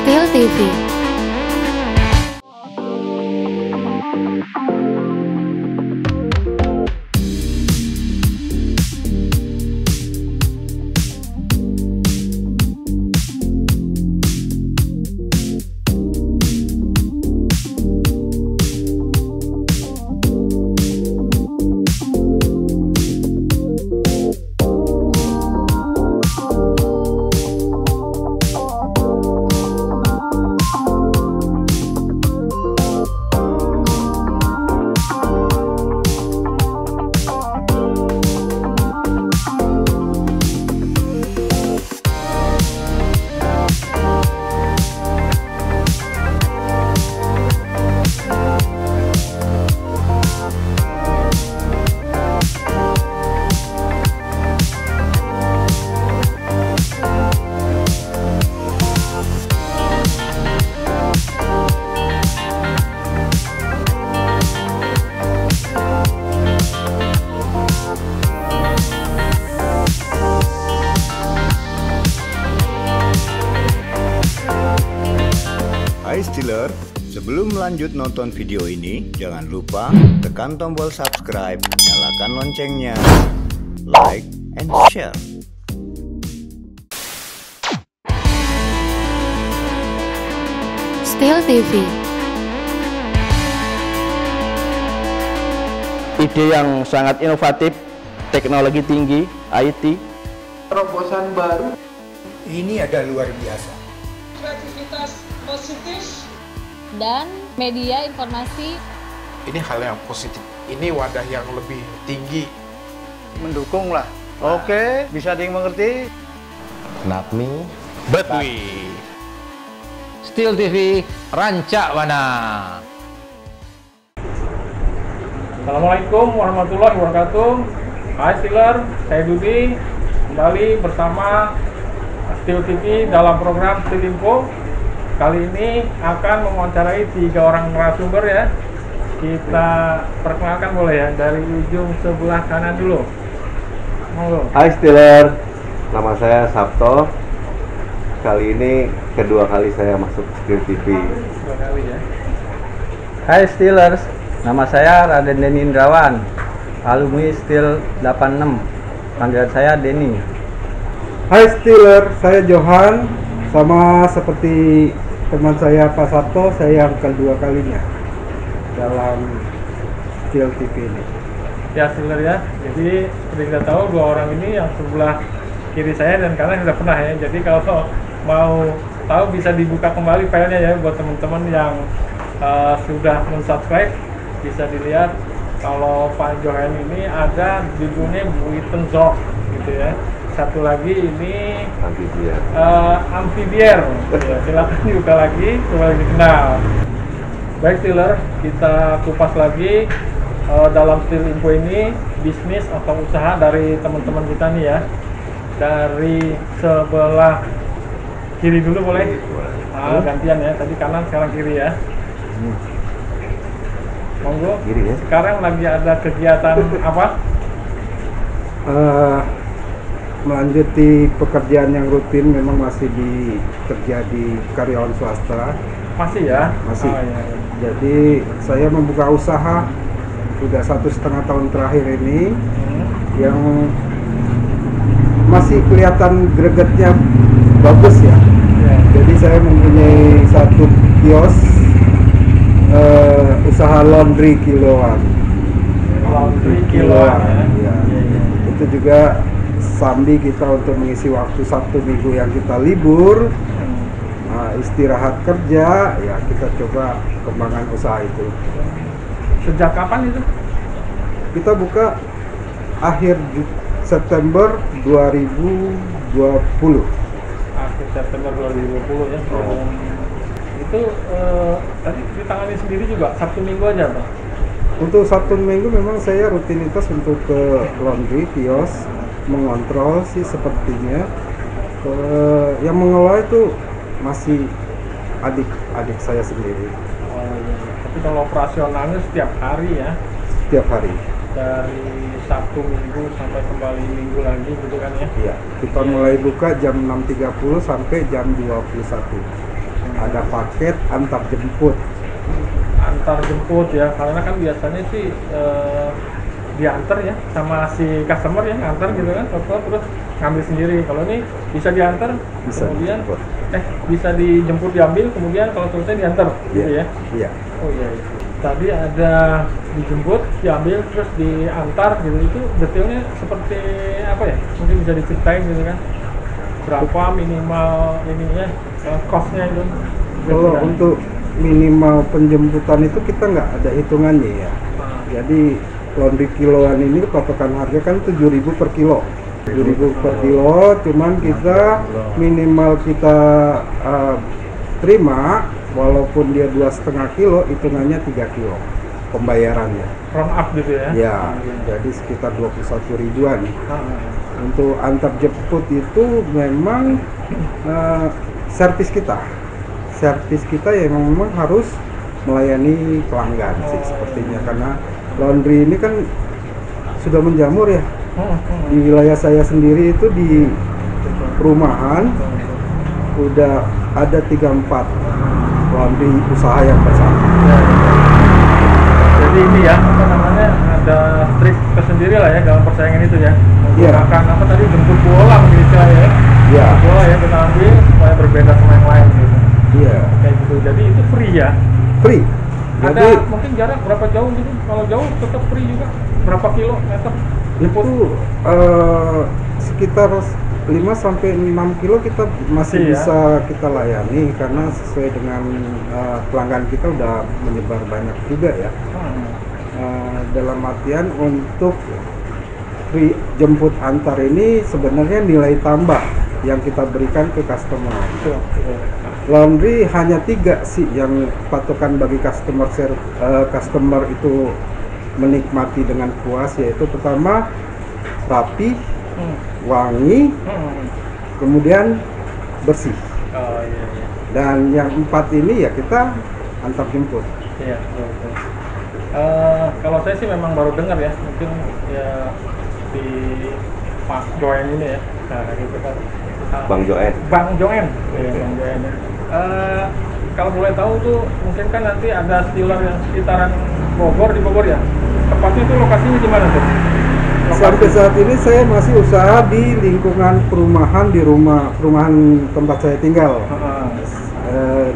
Steel TV. Hai Steeler, sebelum lanjut nonton video ini, jangan lupa tekan tombol subscribe, nyalakan loncengnya, like, and share. Steel TV. Ide yang sangat inovatif, teknologi tinggi, IT. Terobosan baru. Ini ada luar biasa. Kreativitas positif dan media informasi. Ini hal yang positif. Ini wadah yang lebih tinggi. Mendukung lah. Oke, bisa dimengerti. Not me, But we. Steel TV, Rancak Wana. Assalamualaikum warahmatullahi wabarakatuh. Hai Steeler, saya Dudi. Kembali bersama Steel TV dalam program Steel Info. Kali ini akan mewawancarai 3 orang narasumber ya. Kita perkenalkan boleh ya, dari ujung sebelah kanan dulu. Monggo. Hai Steeler, nama saya Sabto. Kali ini kedua kali saya masuk Steel TV. 2 kali ya. Hai Steelers, nama saya Raden Denny Indrawan, alumni Steel 86. Panggilan saya Denny. Hai Steeler, saya Johan. Sama seperti teman saya Pak Sabto, saya yang kedua kalinya dalam Steel TV ini. Ya Steeler ya, jadi seperti kita tahu 2 orang ini yang sebelah kiri saya dan kanan sudah pernah ya. Jadi kalau mau tahu bisa dibuka kembali filenya ya buat teman-teman yang sudah mensubscribe, bisa dilihat. Kalau Pak Johan ini ada judulnya Buiten Zog gitu ya. Satu lagi ini Amphibier. Ya, silakan dibuka lagi supaya dikenal. Baik Steeler, kita kupas lagi dalam Steel Info ini bisnis atau usaha dari teman-teman kita nih ya. Dari sebelah kiri dulu boleh? Gantian ya, tadi kanan sekarang kiri ya. Monggo. Kiri ya. Sekarang lagi ada kegiatan apa? Melanjuti pekerjaan yang rutin, memang masih kerja di karyawan swasta. Masih ya? Masih. Oh, iya. Jadi saya membuka usaha sudah 1,5 tahun terakhir ini, yang masih kelihatan gregetnya bagus ya. Jadi saya mempunyai satu kios usaha laundry kiloan. Laundry kiloan ya. Itu juga sambil kita untuk mengisi waktu Sabtu Minggu yang kita libur, istirahat kerja, ya kita coba kembangkan usaha itu. Sejak kapan itu? Kita buka akhir September 2020. Akhir September 2020 ya. Itu tadi ditangani sendiri juga Sabtu Minggu aja Pak? Untuk Sabtu Minggu memang saya rutinitas untuk ke laundry kios, mengontrol sih sepertinya. Yang mengelola itu masih adik saya sendiri. Oh, iya. Tapi kalau operasionalnya setiap hari ya? Setiap hari. Dari Sabtu Minggu sampai kembali Minggu lagi gitu kan ya? Iya. Kita mulai buka jam 6.30 sampai jam 21. ada paket antar jemput. Antar jemput ya, karena kan biasanya sih diantar ya sama si customer ya, antar gitu kan, terus ngambil sendiri. Kalau ini bisa diantar, Bisa kemudian dijemput. bisa dijemput diambil, kemudian kalau selesai diantar, gitu ya. Iya. Oh iya. Tadi ada dijemput, diambil, terus diantar gitu. Itu detailnya seperti apa ya? Mungkin bisa diceritain gitu kan? Berapa minimal ininya, cost-nya itu? Kalau untuk minimal penjemputan itu kita nggak ada hitungannya ya. Jadi laundry kiloan ini patokan harga kan 7.000 per kilo. 7.000 per kilo, cuman kita minimal kita terima walaupun dia 2,5 kilo, hitungannya 3 kilo pembayarannya. Round up gitu ya? Ya, jadi sekitar 21 ribuan. Untuk antar jemput itu memang servis kita. Servis kita yang memang harus melayani pelanggan sih sepertinya, karena laundry ini kan sudah menjamur ya. Di wilayah saya sendiri itu di perumahan udah ada 3-4 laundry usaha yang bersama. Jadi ini ya, apa namanya, ada trik tersendiri lah ya dalam persaingan itu ya. Menggunakan apa tadi, jemput bola gitu ya. Iya. Bola ya kita ambil supaya berbeda sama yang lain gitu. Iya. Kayak gitu. Jadi itu free ya. Free. Ada Jadi mungkin jarak berapa jauh gitu? Kalau jauh tetap free juga. Berapa kilometer? itu sekitar 5-6 kilo kita masih Iya. bisa kita layani, karena sesuai dengan pelanggan kita udah menyebar banyak juga ya. Dalam artian untuk free jemput antar ini sebenarnya nilai tambah yang kita berikan ke customer. Laundry hanya 3 sih yang patokan bagi customer itu menikmati dengan puas, yaitu pertama rapi, wangi, kemudian bersih. Dan yang 4 ini ya kita antar jemput. Iya, betul. Kalau saya sih memang baru dengar ya, mungkin ya di Pak Joen ini ya, nah, gitu kan. Bang Joen. Bang Joen, ya, Bang Joen. Ya. Kalau boleh tahu tuh, mungkin kan nanti ada Steeler yang sekitaran Bogor, di Bogor ya. Tepatnya itu lokasinya di mana tuh? Sampai saat ini saya masih usaha di lingkungan perumahan, di perumahan tempat saya tinggal.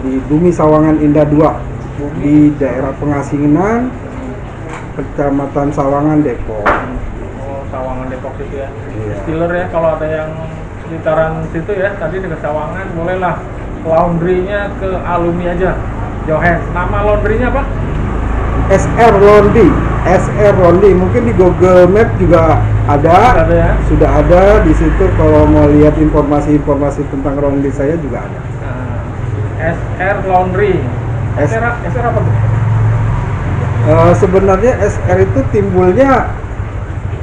Di Bumi Sawangan Indah 2, di daerah Pengasinan, Kecamatan Sawangan, Depok. Oh, Sawangan Depok itu ya. Iya. Steeler ya, kalau ada yang sekitaran situ ya, tadi dekat Sawangan, bolehlah laundry-nya ke alumni aja. Johan, nama laundry-nya apa? SR Laundry. SR Laundry, mungkin di Google Map juga ada ya? Sudah ada di situ. Kalau mau lihat informasi-informasi tentang laundry saya juga ada. SR Laundry. SR apa tuh? Sebenarnya SR itu timbulnya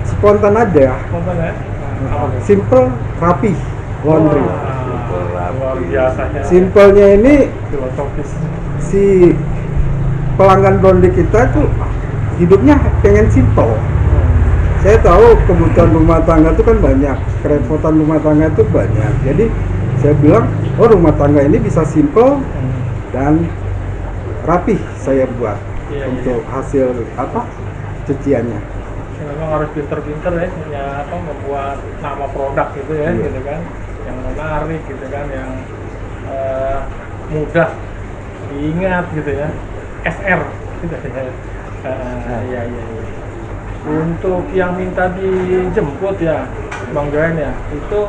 spontan aja. Spontan ya? Simple, rapi, laundry. Luar biasa ya. Simpelnya ini Filosofis. si pelanggan laundry kita tuh hidupnya pengen simple. Saya tahu kebutuhan rumah tangga itu kan banyak, kerepotan rumah tangga itu banyak. Jadi saya bilang, oh rumah tangga ini bisa simple dan rapih saya buat untuk hasil apa cuciannya. Memang harus pinter-pinter ya, membuat nama produk gitu ya, gitu kan, yang menarik gitu kan, yang mudah diingat gitu ya. SR gitu ya. Iya. Untuk yang minta dijemput ya, Bang Joen ya, itu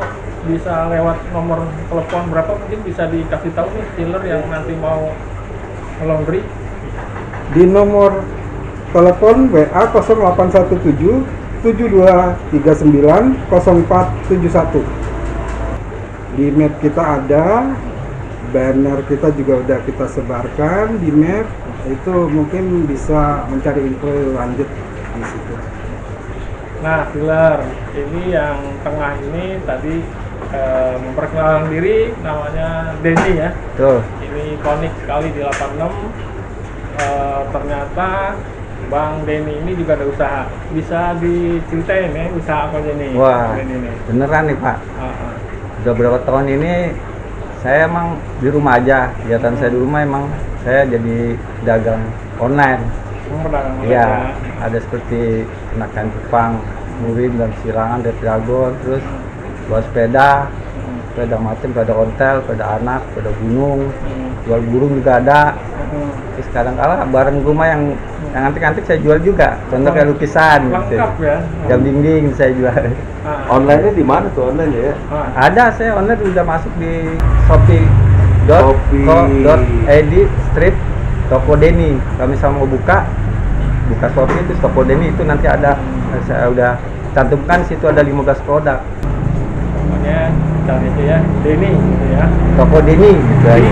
bisa lewat nomor telepon berapa, mungkin bisa dikasih tahu nih Steeler yang nanti mau laundry. Di nomor telepon WA 0817 7239 0471. Di map kita ada, banner kita juga udah kita sebarkan di map. Itu mungkin bisa mencari info lanjut di situ. Nah, Steeler, ini yang tengah ini tadi memperkenalkan diri, namanya Denny ya. Tuh. Ini ikonik sekali di 86. Ternyata Bang Denny ini juga ada usaha. Bisa diceritain ya usaha apa aja nih? Wah, Denny nih? beneran nih Pak. Udah berapa tahun ini Saya emang di rumah aja, kegiatan saya di rumah emang saya jadi dagang online. Iya, ada seperti kenakan Jepang, Murim dan Silangan, dari Dragon, terus jual sepeda macam, sepeda ontel, sepeda anak, sepeda gunung, jual burung juga ada. Terus kadang-kala barang rumah yang antik-antik saya jual juga, contoh kayak lukisan, gitu. Ya. Jam dinding saya jual. Online-nya di mana tuh online ya? Ada, saya online udah masuk di shopee.co.id strip toko Denny. Kalau misalnya mau buka Shopee itu toko Denny, itu nanti ada, saya udah cantumkan situ ada 15 produk. Pokoknya cari itu ya, Denny gitu ya. Toko Denny gitu Di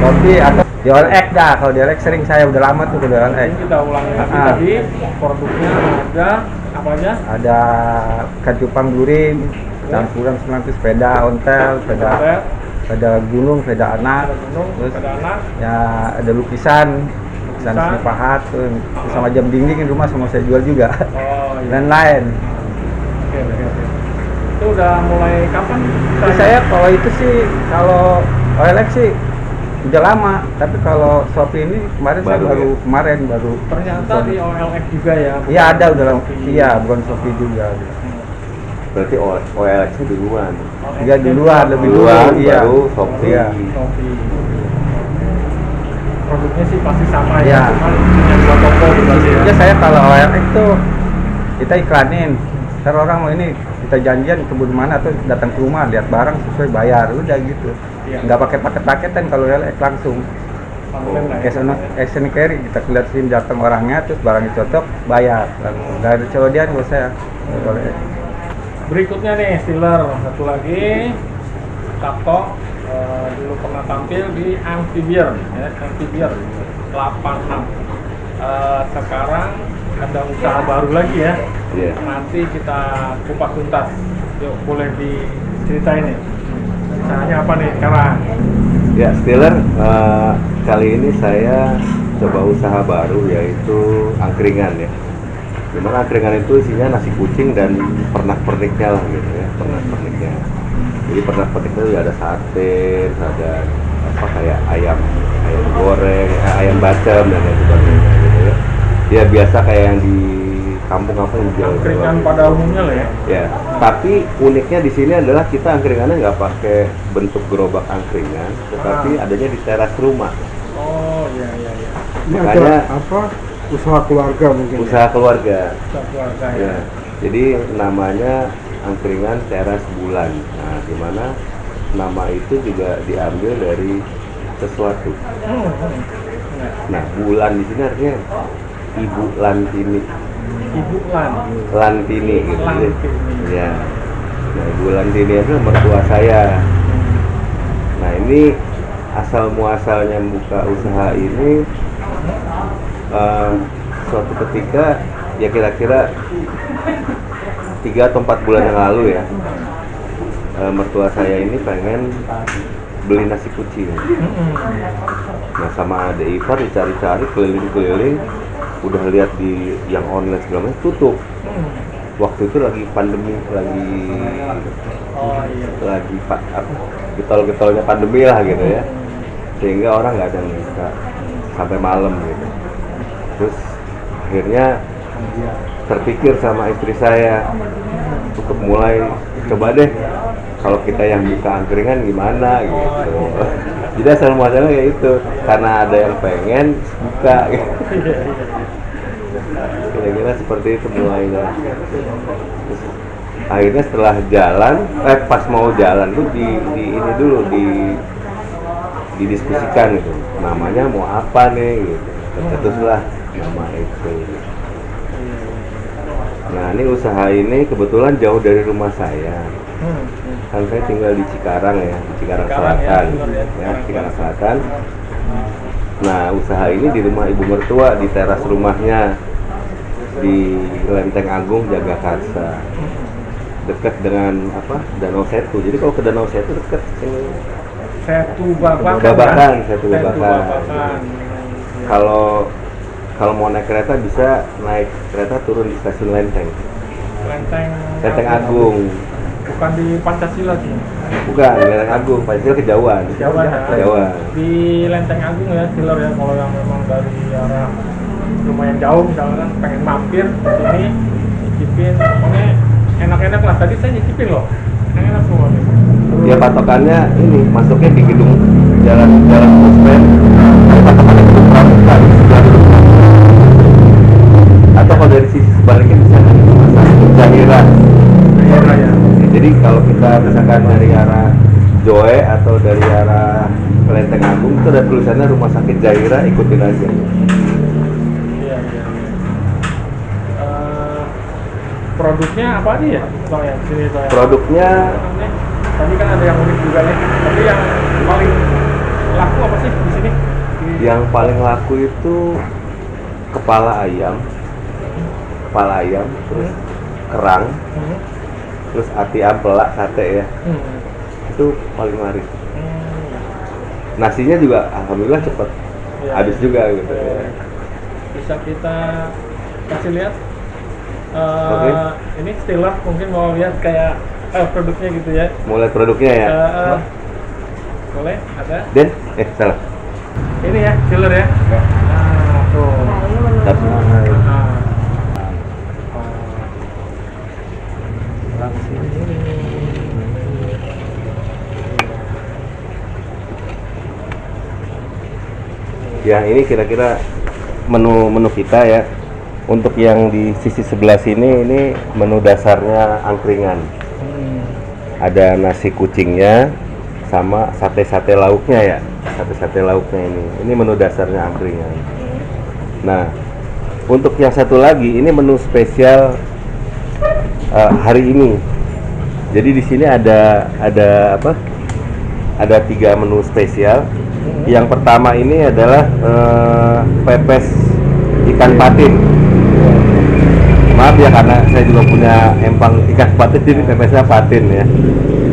Shopee atau di OLX dah. Kalau di OLX sering saya udah lama tuh di OLX. Ini kita ulangi lagi tadi produknya ada apa aja? Ada ikan cupang lurim, campuran semua itu sepeda ontel, sepeda gunung, sepeda anak, terus ya ada lukisan seni pahat tuh, sama jam dinding di rumah semua saya jual juga. Dan lain. Oke. Itu udah mulai kapan? Saya kalau itu sih, kalau OLX sih udah lama, tapi kalau Shopee ini kemarin saya baru ternyata di OLX juga ya? Iya ada, udah lama. Iya, bukan Shopee juga. Berarti OLX itu duluan. Iya duluan, lebih duluan, iya. Baru Shopee. Iya. Produknya sih pasti sama ya, cuma punya dua toko berarti ya. Saya kalau OLX tuh kita iklanin, ntar orang mau ini kita janjian kebun mana atau datang ke rumah lihat barang sesuai bayar, udah gitu. Nggak pakai paket-paketan kalau OLX langsung. Cash and carry, kita lihat sini datang orangnya terus barangnya cocok bayar langsung. Nggak ada cewek buat saya. Berikutnya nih Steeler, satu lagi Sabto dulu pernah tampil di Amphibier ya, Amphibier 86. Sekarang ada usaha baru lagi ya. Nanti kita kupas tuntas. Yuk boleh diceritain nih. Usahanya apa nih sekarang? Ya Steeler, kali ini saya coba usaha baru yaitu angkringan ya. Dimana angkringan itu isinya nasi kucing dan pernak-perniknya lah gitu ya, pernak-perniknya. Jadi pernak-perniknya itu ada sate, ada apa kayak ayam goreng, ayam bacem dan lain sebagainya gitu ya. Ya biasa kayak yang di kampung apa yang jual angkringan pada umumnya lah ya. Ya, tapi uniknya di sini adalah kita angkringannya nggak pakai bentuk gerobak angkringan, tetapi adanya di teras rumah. Oh iya. Ini makanya ada apa? Usaha keluarga mungkin. Usaha keluarga. Usaha keluarga ya. Jadi namanya angkringan teras bulan. Nah, di mana nama itu juga diambil dari sesuatu. Nah, bulan di sini artinya Ibu Lantini. Ibu Lantini gitu. Ya. Nah, Ibu Lantini itu mertua saya. Nah, ini asal muasalnya buka usaha ini suatu ketika ya kira-kira 3 atau 4 bulan yang lalu ya, mertua saya ini pengen beli nasi kucing. Nah sama adik ipar dicari-cari keliling-keliling, udah lihat di yang online segala macam tutup. Waktu itu lagi pandemi, lagi getol-getolnya pandemi lah gitu ya, sehingga orang nggak ada yang bisa sampai malam gitu. Terus akhirnya terpikir sama istri saya untuk mulai coba deh kalau kita yang buka angkringan gimana gitu. Jadi asal muasalnya kayak itu, karena ada yang pengen buka gitu. Kira-kira seperti itu mulainya. Terus, akhirnya setelah jalan, pas mau jalan tuh di ini dulu didiskusikan gitu, namanya mau apa nih gitu. Teruslah nama itu. Nah ini usaha ini kebetulan jauh dari rumah saya. Kan saya tinggal di Cikarang ya, di Cikarang Selatan ya, Cikarang Selatan. Nah usaha ini di rumah ibu mertua, di teras rumahnya di Lenteng Agung Jagakarsa, dekat dengan apa Danau Setu. Jadi kalau ke Danau Setu dekat Setu Babakan. Setu Babakan. Kalau mau naik kereta bisa naik kereta turun di stasiun Lenteng Agung. Bukan di Pancasila sih. Bukan, di Lenteng Agung, Pancasila kejauhan. Kejauhan. Di Lenteng Agung ya, Steeler ya. Kalau yang memang dari arah lumayan jauh misalnya pengen mampir ke sini, nyicipin, pokoknya enak-enak lah. Tadi saya nyicipin loh, enak semua nih. Ya patokannya ini masuknya di gedung jalan Muspen, patokannya gedung Pramuka di sebelah gedung Pramuka. Atau kalau dari sisi sebaliknya bisa Rumah Sakit Zahira. Ya. Jadi kalau kita misalkan dari arah Joe atau dari arah Lenteng Agung itu ada tulisannya Rumah Sakit Zahira, ikutin aja. Iya. Produknya apa aja ya, Bang ya? Sini Bang. Produknya Tadi kan ada yang unik juga nih. Tapi yang paling laku apa sih di sini? yang paling laku itu kepala ayam, terus kerang, terus ati ampela sate ya. Itu paling laris. Nasinya juga alhamdulillah cepet habis juga gitu ya. Bisa kita kasih lihat Oke. ini Steeler mungkin mau lihat kayak produknya gitu ya. Mulai produknya ya. Boleh ada Den salah ini ya Steeler ya. Nah tuh ya, ini kira-kira menu kita ya. Untuk yang di sisi sebelah sini, ini menu dasarnya angkringan. Ada nasi kucingnya sama sate-sate lauknya ya. Sate-sate lauknya ini menu dasarnya angkringan. Nah, untuk yang satu lagi ini menu spesial hari ini. Jadi di sini ada apa? Ada 3 menu spesial. Yang pertama ini adalah pepes ikan patin. Maaf ya karena saya juga punya empang ikan patin, jadi pepesnya patin ya.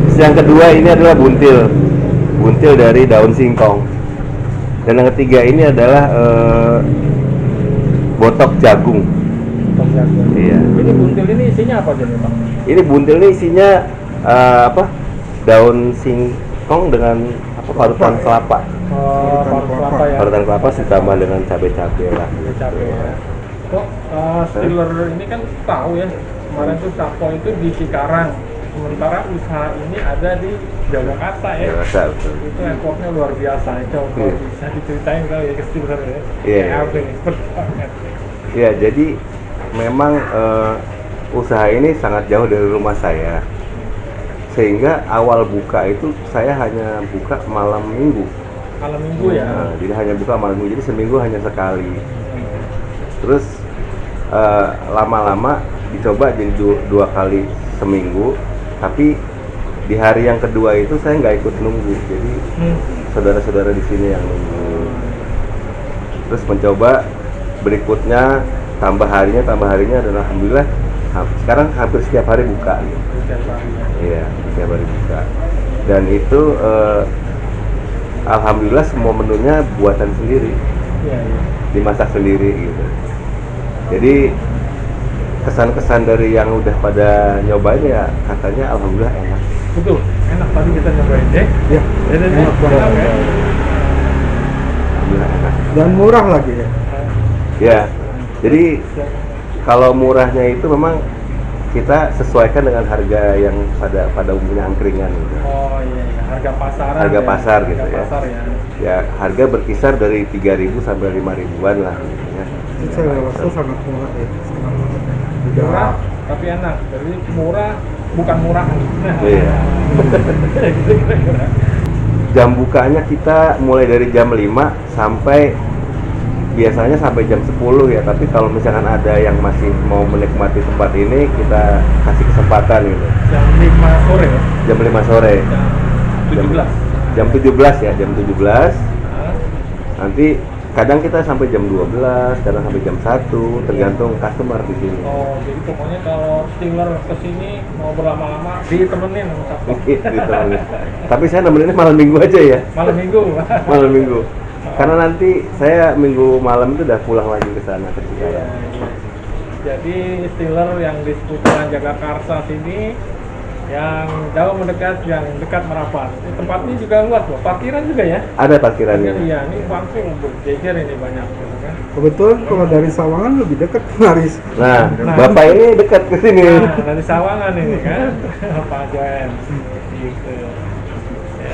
Terus yang kedua ini adalah buntil dari daun singkong. Dan yang ketiga ini adalah botok jagung. Iya. Ini buntil ini isinya apa aja nih Pak? Ini buntil ini isinya daun singkong dengan parutan kelapa. Kelapa ya. Parutan kelapa ditambah dengan cabai-cabai lah. Cabai ya. Kok Steeler ini kan tahu ya, kemarin tuh Capo itu di Cikarang, sementara usaha ini ada di Jagakarsa ya. Jakarta, betul. Itu effortnya luar biasa. Itu kalau bisa diceritain kali ya ke Steeler ya. Iya. Iya, jadi memang usaha ini sangat jauh dari rumah saya, sehingga awal buka itu saya hanya buka malam minggu. Malam minggu ya. Nah, jadi hanya buka malam minggu, jadi seminggu hanya sekali. Terus lama-lama dicoba jadi 2 kali seminggu, tapi di hari yang kedua itu saya nggak ikut nunggu, jadi saudara-saudara di sini yang nunggu. Terus mencoba berikutnya tambah harinya dan alhamdulillah sekarang hampir setiap hari buka gitu. Iya, setiap hari buka. Dan itu alhamdulillah semua menunya buatan sendiri. Dimasak sendiri gitu. Jadi kesan-kesan dari yang udah pada nyobain ya katanya alhamdulillah enak. Betul, enak tadi kita nyobain deh. Ya, enak banget ya. Alhamdulillah enak. Dan murah lagi ya. Ya, jadi kalau murahnya itu memang kita sesuaikan dengan harga yang pada umumnya angkringan gitu. Oh iya, harga pasaran. Harga pasar gitu harga ya. Pasar, ya. Ya, harga berkisar dari 3.000 sampai 5.000-an lah gitu ya. Saya rasa sangat murah ya. Murah tapi enak. Jadi murah bukan murahan. Iya. Gitu kira-kira. Jam bukanya kita mulai dari jam 5 sampai biasanya sampai jam 10 ya, tapi kalau misalkan ada yang masih mau menikmati tempat ini kita kasih kesempatan gitu. Jam 5 sore ya? Jam 5 sore. Jam 17. Jam 17 ya, jam 17. Nanti kadang kita sampai jam 12, kadang sampai jam 1, tergantung customer di sini. Oh, jadi pokoknya kalau Steeler kesini mau berlama-lama ditemenin sama Capo. Ditemenin. Tapi saya nemeninnya malam minggu aja ya. Malam minggu. Malam minggu. Karena nanti saya minggu malam itu udah pulang lagi ke sana ke Cikarang. Jadi Steeler yang di seputaran Jagakarsa sini yang jauh mendekat, yang dekat merapat. Tempatnya juga luas loh, parkiran juga ya? Ada parkirannya. Iya, ini langsung berjejer ini banyak gitu kan. Kebetulan kalau dari Sawangan lebih dekat Maris. Nah, Bapak ini dekat ke sini. Nah, dari Sawangan ini kan, Pak Joen. Gitu. Ya.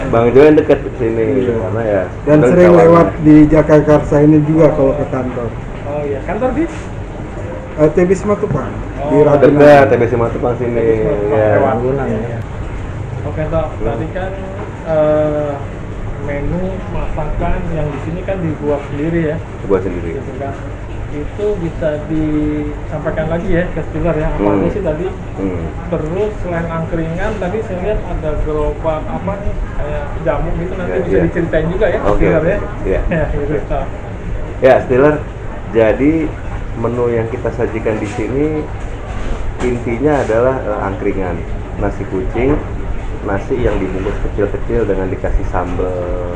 Bang Joen dekat ke sini, karena ya. Dan dari sering Sawangan. lewat di Jakarta ini juga kalau ke kantor. Oh iya, kantor di? TB Simatupang di Oh, Ragunan. Dekat TBC Matupang sini. Ya. Ya. Oke Tok, tadi kan menu masakan yang di sini kan dibuat sendiri ya, Buat sendiri. gitu kan. Itu bisa disampaikan lagi ya ke Stiller ya, apa aja sih tadi? Terus selain angkringan tadi saya lihat ada gerobak apa nih, kayak jamu gitu, nanti Ya, bisa iya. diceritain juga ya, Oke, Stiller ya. iya. Ya, gitu, Tok. Ya, Stiller. Jadi menu yang kita sajikan di sini intinya adalah angkringan, nasi kucing, nasi yang dibungkus kecil-kecil dengan dikasih sambal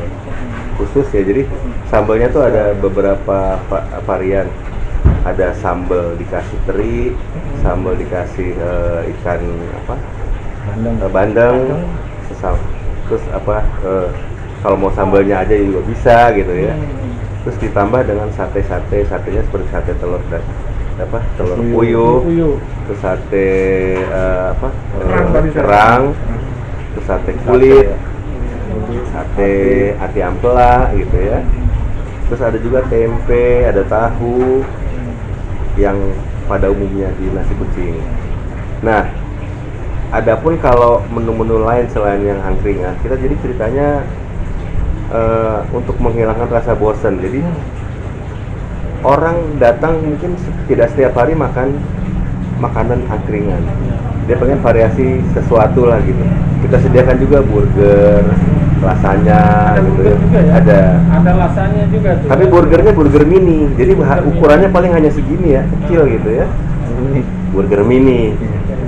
khusus ya. Jadi sambalnya tuh ada beberapa varian. Ada sambal dikasih teri, sambal dikasih ikan apa? Bandeng. Terus apa? Kalau mau sambalnya aja juga bisa gitu ya. Terus ditambah dengan satenya seperti sate telur dan apa telur puyuh, terus sate kerang, terus sate kulit, sate ati ampela gitu ya. Terus ada juga tempe, ada tahu yang pada umumnya di nasi kucing. Nah, adapun kalau menu-menu lain selain yang angkringan, kita jadi ceritanya untuk menghilangkan rasa bosan. Jadi orang datang mungkin tidak setiap hari makan makanan angkringan. Dia pengen variasi sesuatu lah gitu. Kita sediakan juga burger, lasanya gitu ya. Ada lasanya juga tuh. Tapi burgernya burger mini. Jadi ukurannya paling hanya segini ya, kecil gitu ya. Burger mini.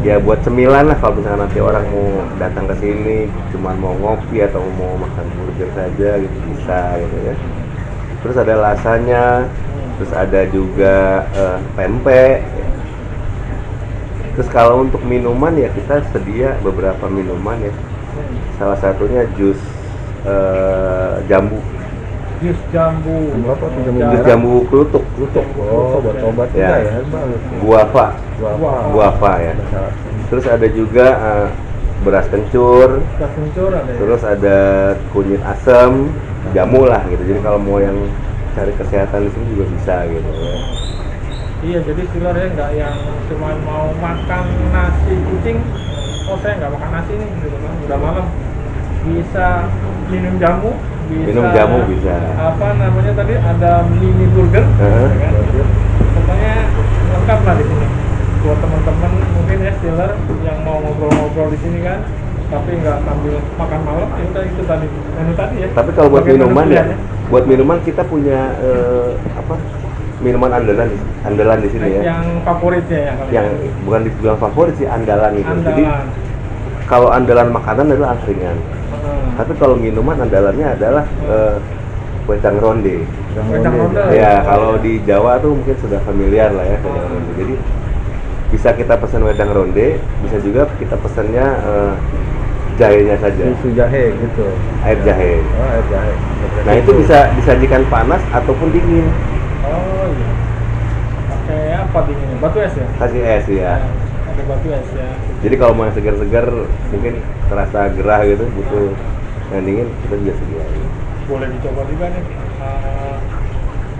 Ya buat cemilan lah kalau misalnya nanti orang mau datang ke sini cuma mau ngopi atau mau makan burger saja gitu bisa gitu ya. Terus ada lasanya, terus ada juga pempek. Terus kalau untuk minuman ya kita sedia beberapa minuman ya. Salah satunya jus jambu. Jus jambu. Jus jambu klutuk. Oh, buat obat Ya. juga ya. Guava ya. Terus ada juga beras kencur. Terus ada kunyit asam, jamu lah gitu. Jadi kalau mau yang cari kesehatan di sini juga bisa gitu ya. Iya, jadi Stiller ya nggak yang cuma mau makan nasi kucing, oh saya nggak makan nasi nih gitu kan, udah malam bisa minum jamu, bisa apa namanya tadi ada mini burger, ya kan? Pokoknya lengkap lah di sini. Buat teman-teman mungkin ya Stiller yang mau ngobrol-ngobrol di sini kan, tapi nggak sambil makan malam, ya udah itu tadi menu tadi ya. Tapi kalau buat minuman ya, buat minuman kita punya minuman andalan di sini ya. Yang favoritnya ya. Yang bukan dibilang favorit sih, andalan gitu. Jadi kalau andalan makanan adalah angkringan. Tapi kalau minuman andalannya adalah wedang ronde. Ya, kalau di Jawa tuh mungkin sudah familiar lah ya wedang ronde. Jadi bisa kita pesan wedang ronde, bisa juga kita pesannya jahenya saja. Susu jahe gitu. Air jahe. Oh, air jahe. Nah, itu bisa disajikan panas ataupun dingin. Oh iya. Pakai apa dinginnya? Batu es ya? Kasih es ya. Ada batu es ya. Jadi kalau mau yang segar-segar mungkin terasa gerah gitu, butuh yang dingin, kita juga sediain. Boleh dicoba juga nih.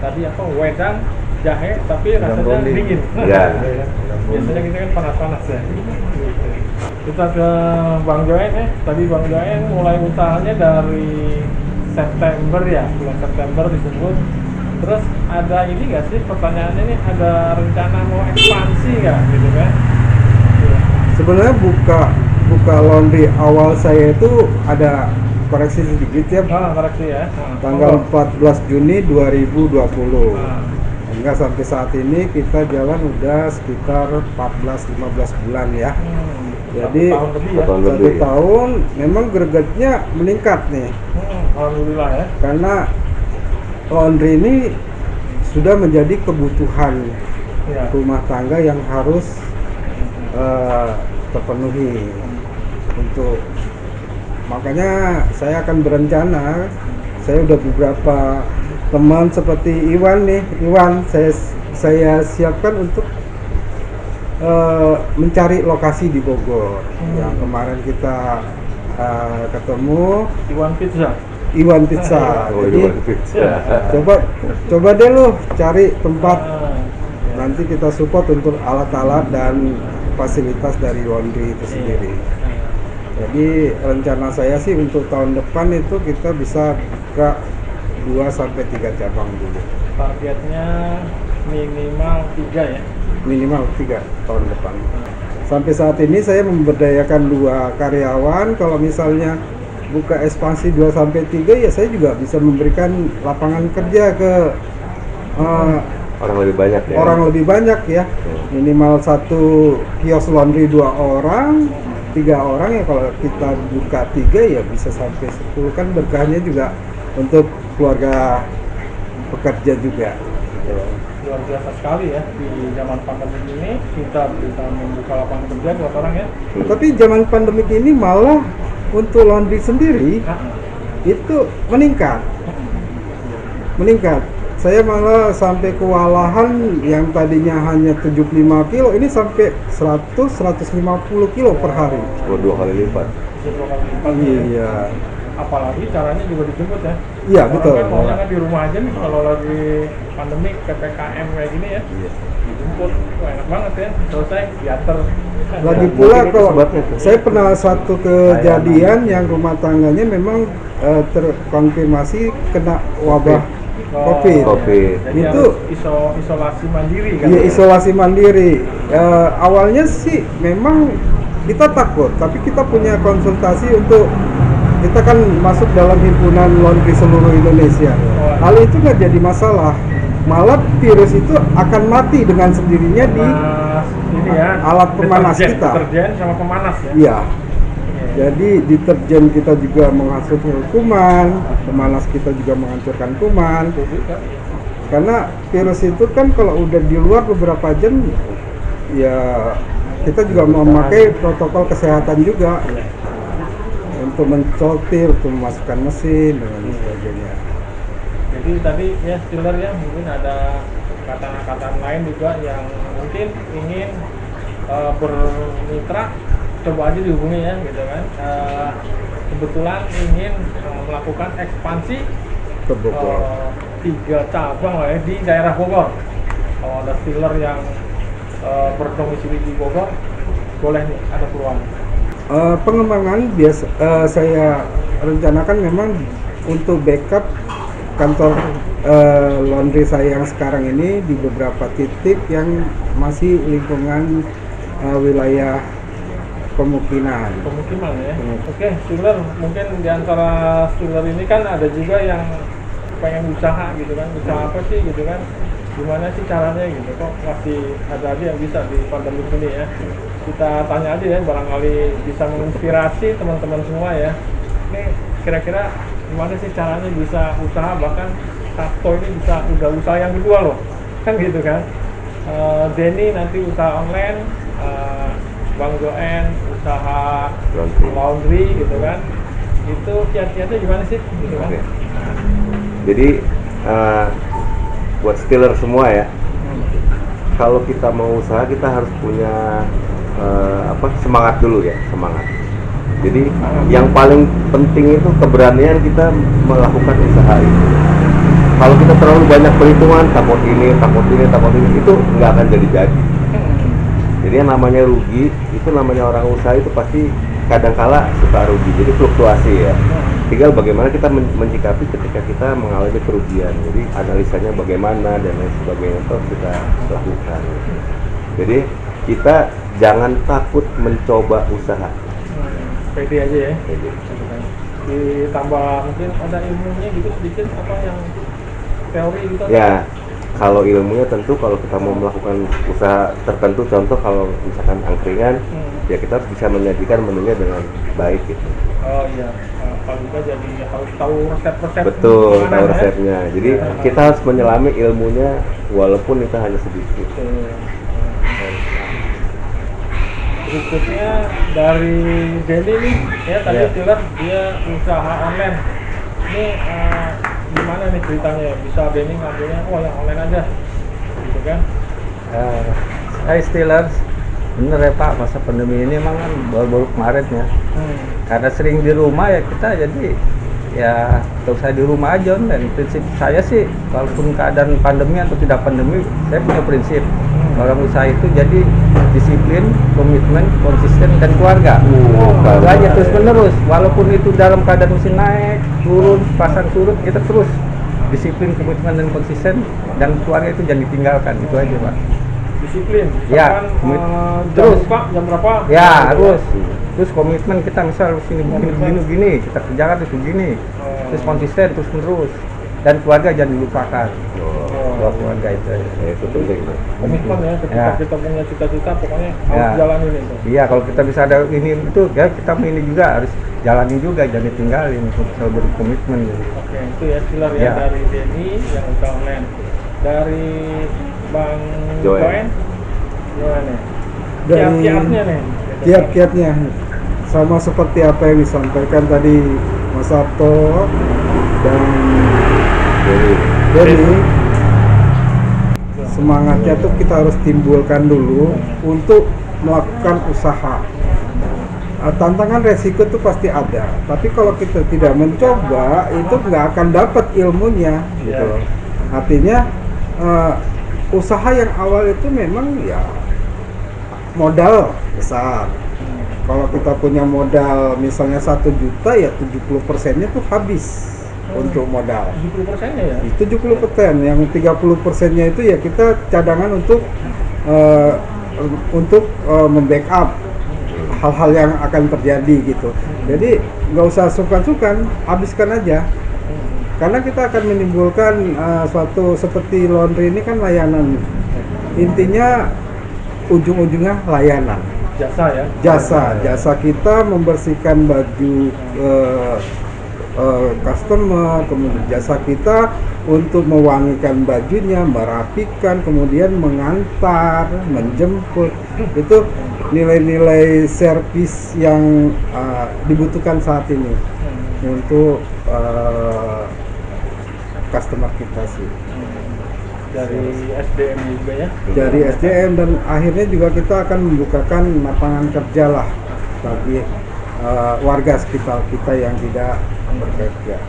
Tadi apa? Wedang jahe tapi rasanya dingin. Iya. Biasanya kita kan panas-panas ya. Kita ke Bang Joen ya. Tadi Bang Joen mulai usahanya dari September ya, bulan September disebut. Terus ada ini nggak sih pertanyaannya nih, ada rencana mau ekspansi nggak gitu kan? Sebenarnya buka laundry awal saya itu ada koreksi sedikit ya. Koreksi ya. Tanggal 14 Juni 2020. Hingga sampai saat ini kita jalan udah sekitar 14-15 bulan ya. Jadi satu tahun memang gregetnya meningkat nih. Alhamdulillah ya. Karena laundry ini sudah menjadi kebutuhan rumah tangga yang harus terpenuhi. untuk makanya saya akan berencana. Saya udah beberapa teman seperti Iwan saya siapkan untuk mencari lokasi di Bogor. Yang kemarin kita ketemu Iwan Pizza. Jadi coba deh lu cari tempat, nanti kita support untuk alat-alat dan fasilitas dari laundry itu sendiri. Jadi rencana saya sih untuk tahun depan itu kita bisa buka 2-3 cabang dulu. Targetnya minimal 3 ya? Minimal 3 tahun depan. Sampai saat ini saya memberdayakan 2 karyawan. Kalau misalnya buka ekspansi 2-3 ya saya juga bisa memberikan lapangan kerja ke orang lebih banyak ya. Orang lebih banyak ya. Minimal 1 kios laundry 2 orang, 3 orang ya. Kalau kita buka 3 ya bisa sampai 10, kan berkahnya juga untuk keluarga pekerja juga. Luar biasa sekali ya, di zaman pandemi ini kita bisa membuka lapangan kerja buat orang ya. Tapi zaman pandemi ini malah untuk laundry sendiri itu meningkat. Saya malah sampai kewalahan yang tadinya hanya 75 kilo ini sampai 100-150 kilo per hari. 2 kali lipat. Iya. Apalagi caranya juga dijemput ya. Iya, betul. Kan maunya kan di rumah aja nih kalau lagi pandemi PPKM kayak gini ya. Iya. Dijemput, wah enak banget ya. Selesai diantar. Lagi pula kalau saya pernah satu kejadian yang rumah tangganya memang terkonfirmasi kena wabah COVID. Jadi Itu isolasi mandiri kan? Iya, isolasi mandiri. Awalnya sih memang kita takut, tapi kita punya konsultasi untuk kita kan masuk dalam himpunan laundry seluruh Indonesia. Hal itu nggak jadi masalah. Malah virus itu akan mati dengan sendirinya di alat pemanas kita. Deterjen sama pemanas ya? Iya. Jadi deterjen kita juga menghasilkan kuman, pemanas kita juga menghancurkan kuman. Karena virus itu kan kalau udah di luar beberapa jam, ya kita juga memakai protokol kesehatan juga untuk mensortir, untuk memasukkan mesin dan sebagainya. Jadi tadi ya Stiller ya, mungkin ada kata-kata lain juga yang mungkin ingin bermitra, coba aja dihubungi ya gitu kan. Kebetulan ingin melakukan ekspansi ke Bogor. 3 cabang lah ya di daerah Bogor. Kalau ada Stiller yang berdomisili di Bogor, boleh nih, ada peluang. Pengembangan biasa saya rencanakan memang untuk backup kantor laundry saya yang sekarang ini di beberapa titik yang masih lingkungan wilayah pemukiman ya. Oke, Stiller, mungkin di antara Stiller ini kan ada juga yang pengen usaha gitu kan, usaha apa sih gitu kan, gimana sih caranya gitu, kok masih ada aja yang bisa di pandemi ini ya. Kita tanya aja ya, barangkali bisa menginspirasi teman-teman semua ya. Ini kira-kira gimana sih caranya bisa usaha, bahkan Sasto ini bisa udah usaha yang kedua loh, kan gitu kan. Denny nanti usaha online, Bang Joen usaha laundry gitu kan. Itu kiat-kiatnya gimana sih gitu kan. Jadi buat Stiller semua ya, kalau kita mau usaha kita harus punya semangat dulu ya, semangat. Jadi yang paling penting itu keberanian kita melakukan usaha itu. Kalau kita terlalu banyak perhitungan, takut ini, itu nggak akan jadi. Jadi yang namanya rugi, itu namanya orang usaha itu pasti kadangkala suka rugi. Jadi fluktuasi ya. Tinggal bagaimana kita menyikapi ketika kita mengalami kerugian. Jadi analisanya bagaimana dan lain sebagainya itu kita lakukan. Jadi kita jangan takut mencoba usaha. Pede aja ya. Pede. Ditambah mungkin ada ilmunya gitu sedikit, apa yang teori gitu. Ya, kalau ilmunya tentu kalau kita mau melakukan usaha tertentu, contoh kalau misalkan angkringan, ya kita harus bisa menyajikan menunya dengan baik gitu. Oh iya, kalau juga jadi harus tahu resep-resep. Betul, tahu resepnya. Jadi kita harus menyelami ilmunya walaupun itu hanya sedikit. Jadi berikutnya dari Denny nih, ya tadi Tiller dia usaha online. Ini gimana nih ceritanya? Bisa Denny ngambilnya, yang online aja, gitu kan? Hai Steelers, bener ya Pak, masa pandemi ini emang kan baru-baru kemarin ya. Karena sering di rumah ya kita jadi ya terus saya di rumah aja online. Prinsip saya sih, walaupun keadaan pandemi atau tidak pandemi, saya punya prinsip dalam usaha itu jadi disiplin, komitmen, konsisten, dan keluarga. Itu aja terus menerus, walaupun itu dalam keadaan mesin naik, turun, pasang surut, kita terus disiplin, komitmen, dan konsisten, dan keluarga itu jangan ditinggalkan. Itu aja Pak. Disiplin, ya, terus jam berapa? Ya harus. Terus komitmen kita misal sini gini, kita kerjakan itu gini. Terus konsisten terus menerus, dan keluarga jangan dilupakan. Keluarga itu penting. Komitmen ya, ketika kita punya cita-cita pokoknya harus jalanin itu. Iya, kalau kita bisa ada ini itu ya kita ini juga harus jalanin juga, jangan ditinggalin untuk selalu berkomitmen. Oke, itu ya Steeler ya dari Denny yang usaha online. Dari Bang Joen gimana? Kiat-kiatnya nih. Kiat-kiatnya sama seperti apa yang disampaikan tadi Mas Sabto dan Denny. Semangatnya tuh kita harus timbulkan dulu untuk melakukan usaha. Tantangan resiko tuh pasti ada, tapi kalau kita tidak mencoba itu nggak akan dapat ilmunya gitu. Artinya usaha yang awal itu memang ya modal besar. Kalau kita punya modal misalnya 1 juta ya 70%-nya tuh habis untuk modal. 70%-nya ya? 70%, yang 30%-nya itu ya kita cadangan untuk membackup hal-hal yang akan terjadi gitu. Jadi nggak usah sungkan-sungkan, habiskan aja. Karena kita akan menimbulkan suatu seperti laundry ini kan layanan. Intinya ujung-ujungnya layanan. Jasa ya? Jasa kita membersihkan baju customer, kemudian jasa kita untuk mewangikan bajunya, merapikan, kemudian mengantar, menjemput. Itu nilai-nilai servis yang dibutuhkan saat ini untuk customer kita sih. Dari SDM juga ya? Dari SDM, dan akhirnya juga kita akan membukakan lapangan kerja lah bagi warga sekitar kita yang tidak bekerja.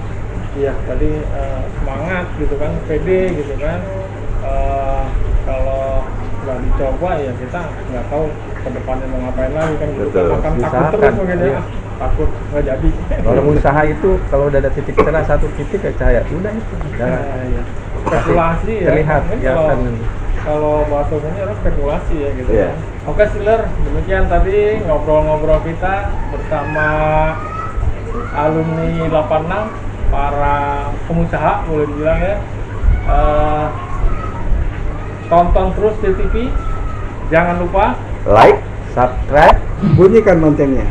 Iya, tadi semangat gitu kan, pede gitu kan. Kalau nggak dicoba ya kita nggak tahu ke depannya mau ngapain lagi kan gitu. Akan takut terus mungkin ya, takut nggak jadi. Orang usaha itu kalau udah ada titik cerah, satu titik ya cahaya, udah itu. Spekulasi ya. Terlihat ya kan. Kalau bahasa umumnya orang spekulasi ya gitu kan. Oke Steeler, demikian tadi ngobrol-ngobrol kita bersama alumni 86, para pengusaha boleh dibilang ya. Tonton terus di TV, jangan lupa like, subscribe, bunyikan loncengnya.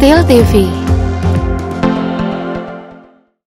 Steel TV.